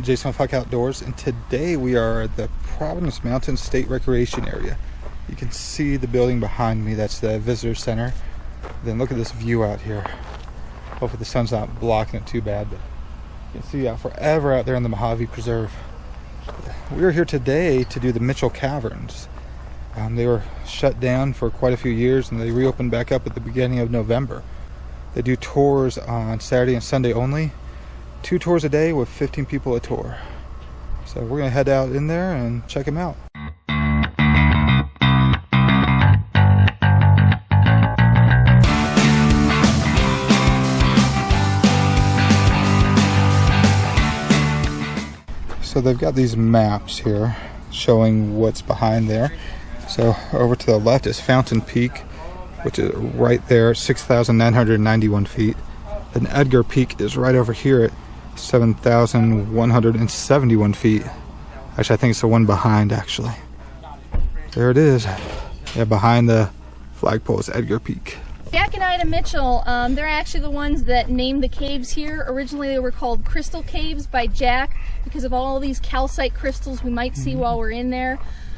Jason with Huck Outdoors, and today we are at the Providence Mountain State Recreation Area. You can see the building behind me, that's the visitor center. Then look at this view out here. Hopefully the sun's not blocking it too bad, but you can see out forever out there in the Mojave Preserve. We are here today to do the Mitchell Caverns. They were shut down for quite a few years and they reopened back up at the beginning of November. They do tours on Saturday and Sunday only. 2 tours a day with 15 people a tour. So we're gonna head out in there and check them out. So they've got these maps here showing what's behind there. So over to the left is Fountain Peak, which is right there, 6,991 feet. And Edgar Peak is right over here at 7,171 feet. Actually, I think it's the one behind, actually. There it is. Yeah, behind the flagpole is Edgar Peak. Jack and Ida Mitchell, they're actually the ones that named the caves here. Originally they were called Crystal Caves by Jack because of all these calcite crystals we might see while we're in there.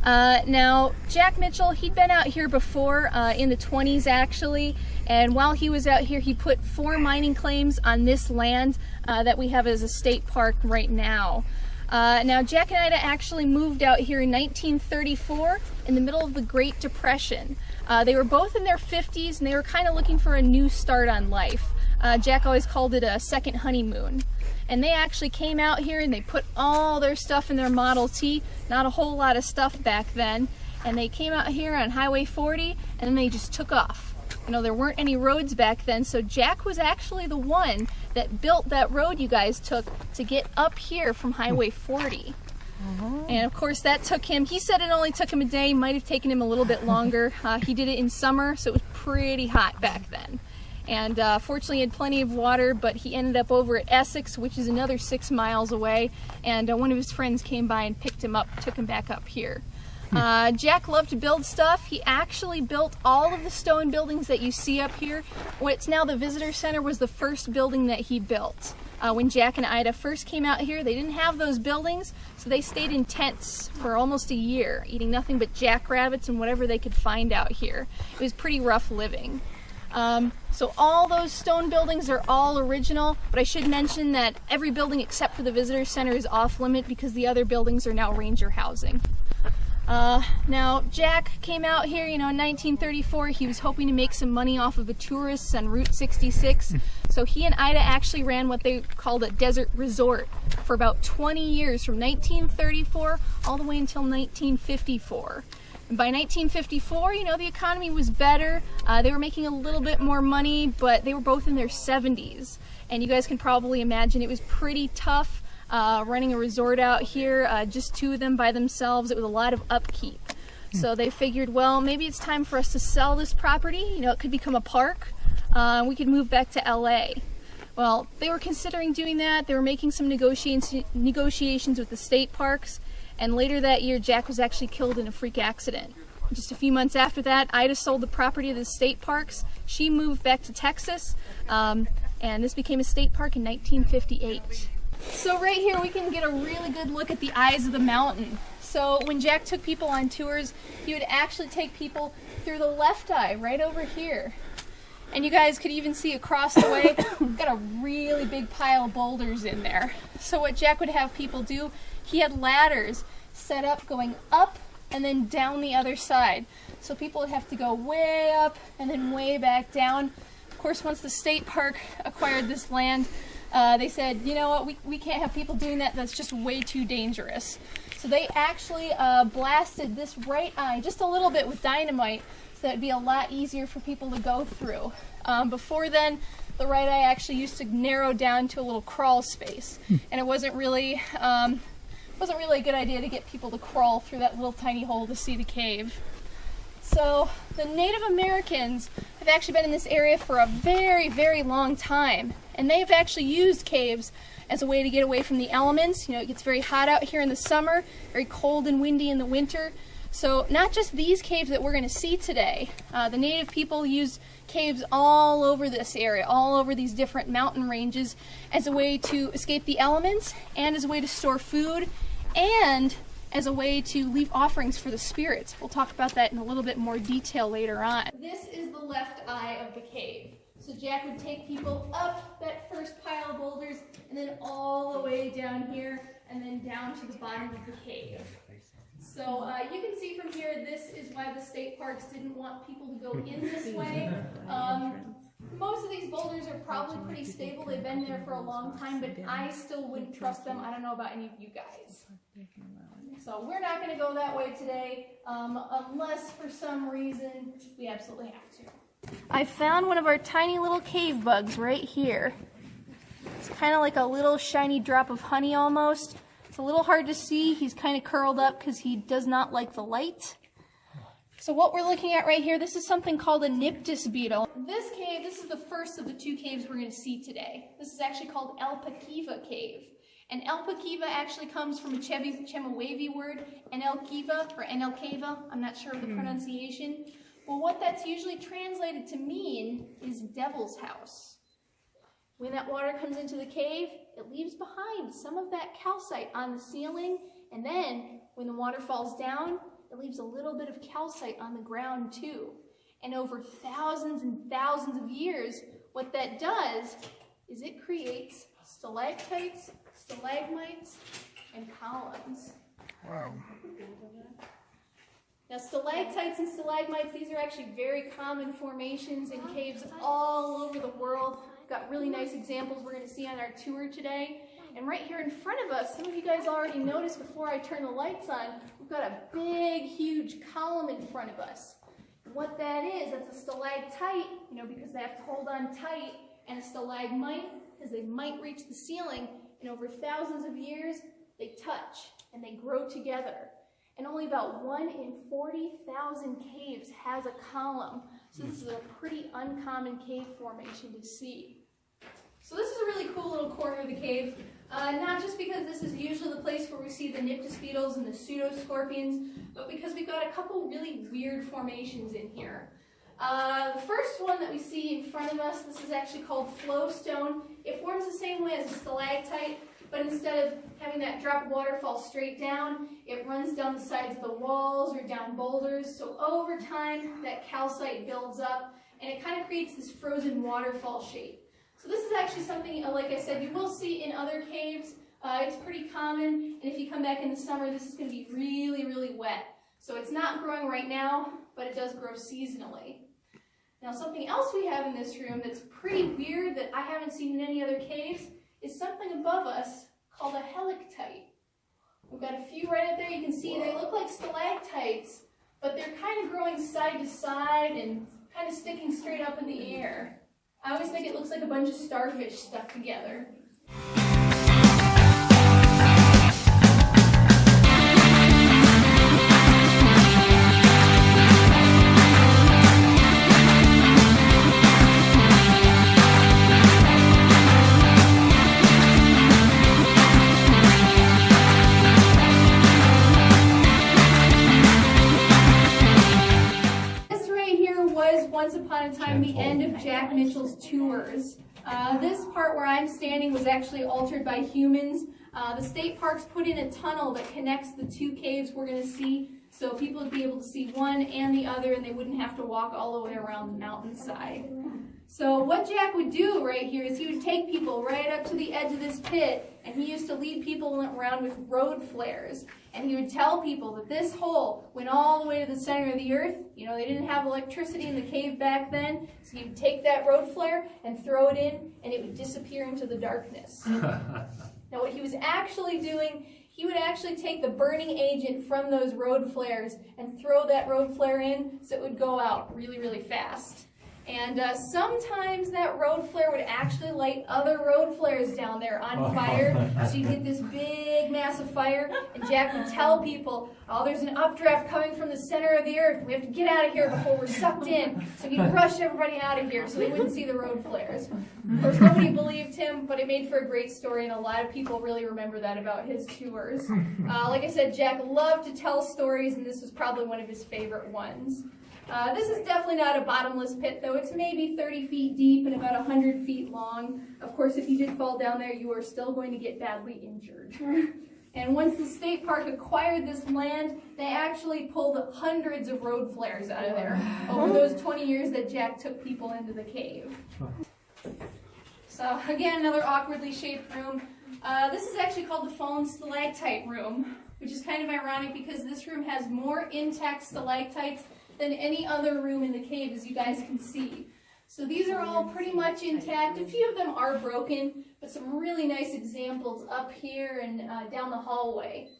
Now, Jack Mitchell, he'd been out here before, in the 20s actually, and while he was out here he put 4 mining claims on this land that we have as a state park right now. Now, Jack and Ida actually moved out here in 1934 in the middle of the Great Depression. They were both in their 50s and they were kind of looking for a new start on life. Jack always called it a second honeymoon. And they actually came out here and they put all their stuff in their Model T, not a whole lot of stuff back then, and they came out here on Highway 40 and then they just took off. You know, there weren't any roads back then, so Jack was actually the one that built that road you guys took to get up here from Highway 40. And of course that took him, he said it only took him a day, might have taken him a little bit longer. He did it in summer, so it was pretty hot back then. And fortunately he had plenty of water, but he ended up over at Essex, which is another 6 miles away, and one of his friends came by and picked him up, took him back up here. Jack loved to build stuff. He actually built all of the stone buildings that you see up here. What's now the visitor center was the first building that he built. When Jack and Ida first came out here, they didn't have those buildings, so they stayed in tents for almost a year, eating nothing but jackrabbits and whatever they could find out here. It was pretty rough living. So all those stone buildings are all original, but I should mention that every building except for the visitor center is off limit because the other buildings are now ranger housing. Now, Jack came out here, you know, in 1934. He was hoping to make some money off of the tourists on Route 66. So he and Ida actually ran what they called a desert resort for about 20 years, from 1934 all the way until 1954. And by 1954, you know, the economy was better. They were making a little bit more money, but they were both in their 70s. And you guys can probably imagine it was pretty tough. Running a resort out here, just 2 of them by themselves. It was a lot of upkeep. So they figured, well, maybe it's time for us to sell this property. You know, it could become a park. We could move back to LA. Well, they were considering doing that. They were making some negotiations with the state parks. And later that year, Jack was actually killed in a freak accident. Just a few months after that, Ida sold the property to the state parks. She moved back to Texas. And this became a state park in 1958. So right here we can get a really good look at the eyes of the mountain. So when Jack took people on tours, he would actually take people through the left eye right over here. And you guys could even see across the way, we've got a really big pile of boulders in there. So what Jack would have people do, he had ladders set up going up and then down the other side. So people would have to go way up and then way back down. Of course, once the state park acquired this land, they said, you know what, we can't have people doing that, that's just way too dangerous. So they actually blasted this right eye just a little bit with dynamite so that it'd be a lot easier for people to go through. Before then, the right eye actually used to narrow down to a little crawl space, and it wasn't really a good idea to get people to crawl through that little tiny hole to see the cave. So the Native Americans have actually been in this area for a very, very long time. And they've actually used caves as a way to get away from the elements. You know, it gets very hot out here in the summer, very cold and windy in the winter. So not just these caves that we're going to see today. The native people used caves all over this area, all over these different mountain ranges, as a way to escape the elements, and as a way to store food, and as a way to leave offerings for the spirits. We'll talk about that in a little bit more detail later on. This is the left eye of the cave. So Jack would take people up that first pile of boulders, and then all the way down here, and then down to the bottom of the cave. So you can see from here, this is why the state parks didn't want people to go in this way. Most of these boulders are probably pretty stable. They've been there for a long time, but I still wouldn't trust them. I don't know about any of you guys. So we're not going to go that way today, unless for some reason we absolutely have to. I found one of our tiny little cave bugs right here. It's kind of like a little shiny drop of honey almost. It's a little hard to see. He's kind of curled up because he does not like the light. So what we're looking at right here, this is something called a nyptis beetle. This cave, this is the first of the two caves we're going to see today. This is actually called Eva Cave. And Eva Cave actually comes from a Chemehuevi word, Enelkiva or Enelkeva. I'm not sure of the pronunciation. Well, what that's usually translated to mean is devil's house. When that water comes into the cave, it leaves behind some of that calcite on the ceiling, and then when the water falls down, it leaves a little bit of calcite on the ground too. And over thousands and thousands of years, what that does is it creates stalactites, stalagmites, and columns. Wow. Now, stalactites and stalagmites, these are actually very common formations in caves all over the world. We've got really nice examples we're going to see on our tour today. And right here in front of us, some of you guys already noticed before I turn the lights on, we've got a big, huge column in front of us. And what that is, that's a stalactite, because they have to hold on tight, and a stalagmite, because they might reach the ceiling, and over thousands of years, they touch and they grow together. And only about 1 in 40,000 caves has a column. So this is a pretty uncommon cave formation to see. So this is a really cool little corner of the cave. Not just because this is usually the place where we see the nyptis beetles and the pseudoscorpions, but because we've got a couple really weird formations in here. The first one that we see in front of us, this is actually called flowstone. It forms the same way as a stalactite, but instead of having that drop of water fall straight down, it runs down the sides of the walls or down boulders. So over time, that calcite builds up, and it kind of creates this frozen waterfall shape. So this is actually something, like I said, you will see in other caves. It's pretty common, and if you come back in the summer, this is going to be really, really wet. So it's not growing right now, but it does grow seasonally. Now, something else we have in this room that's pretty weird that I haven't seen in any other caves is something above us called a helictite. We've got a few right up there. You can see they look like stalactites, but they're kind of growing side to side and kind of sticking straight up in the air. I always think it looks like a bunch of starfish stuck together. Once upon a time, the end of Jack Mitchell's tours. This part where I'm standing was actually altered by humans. The state parks put in a tunnel that connects the two caves we're going to see, so people would be able to see one and the other, and they wouldn't have to walk all the way around the mountainside. So what Jack would do right here is he would take people right up to the edge of this pit, and he used to lead people around with road flares. And he would tell people that this hole went all the way to the center of the earth. They didn't have electricity in the cave back then, so he would take that road flare and throw it in, and it would disappear into the darkness. Now what he was actually doing, he would actually take the burning agent from those road flares and throw that road flare in so it would go out really, really fast. And sometimes that road flare would actually light other road flares down there on fire. So you get this big massive fire, and Jack would tell people, oh, there's an updraft coming from the center of the earth. We have to get out of here before we're sucked in. So he'd rush everybody out of here so they wouldn't see the road flares. Of course, nobody believed him, but it made for a great story, and a lot of people really remember that about his tours. Like I said, Jack loved to tell stories, and this was probably one of his favorite ones. This is definitely not a bottomless pit, though. It's maybe 30 feet deep and about 100 feet long. Of course, if you did fall down there, you are still going to get badly injured. And once the state park acquired this land, they actually pulled hundreds of road flares out of there over those 20 years that Jack took people into the cave. So, again, another awkwardly shaped room. This is actually called the Fallen Stalagtite Room, which is kind of ironic because this room has more intact stalactites than any other room in the cave, as you guys can see. So these are all pretty much intact. A few of them are broken, but some really nice examples up here and down the hallway.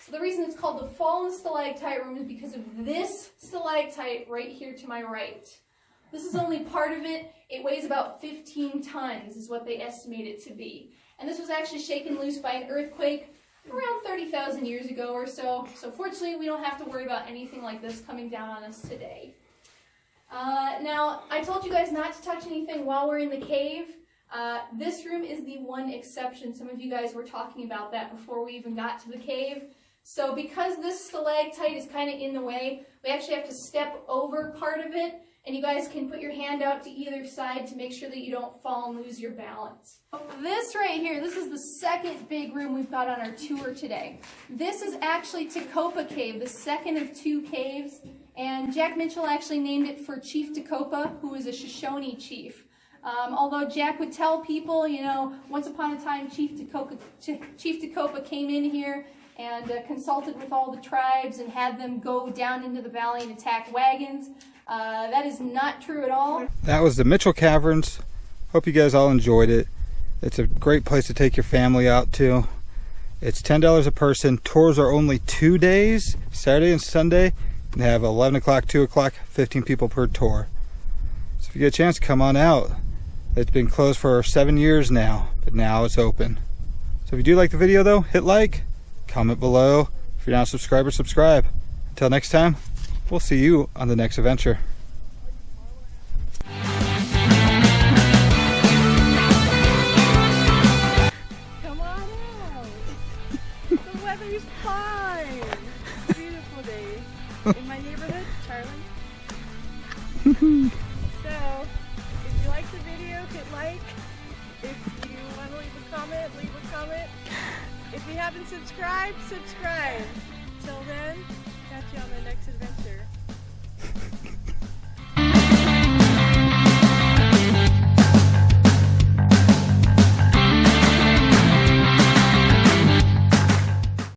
So the reason it's called the Fallen Stalagtite Room is because of this stalactite right here to my right. This is only part of it. It weighs about 15 tons is what they estimate it to be. And this was actually shaken loose by an earthquake around 30,000 years ago or so. So fortunately, we don't have to worry about anything like this coming down on us today. Now, I told you guys not to touch anything while we're in the cave. This room is the one exception. Some of you guys were talking about that before we even got to the cave. So because this stalactite is kind of in the way, we actually have to step over part of it. And you guys can put your hand out to either side to make sure that you don't fall and lose your balance. This right here, this is the second big room we've got on our tour today. This is actually Tecopa Cave, the second of two caves. And Jack Mitchell actually named it for Chief Tecopa, who is a Shoshone chief. Although Jack would tell people, you know, once upon a time Chief Tecopa came in here and consulted with all the tribes and had them go down into the valley and attack wagons. That is not true at all. That was the Mitchell Caverns. Hope you guys all enjoyed it. It's a great place to take your family out to. It's $10 a person. Tours are only 2 days, Saturday and Sunday. They have 11 o'clock, 2 o'clock, 15 people per tour. So if you get a chance, come on out. It's been closed for 7 years now, but now it's open. So if you do like the video though, hit like, comment below. If you're not a subscriber, subscribe. Until next time, we'll see you on the next adventure. Come on out. The weather's fine. Beautiful day in my neighborhood, Charlie. So, if you like the video, hit like. If you want to leave a comment, leave a comment. If you haven't subscribed, subscribe. Till then, catch you on the next adventure.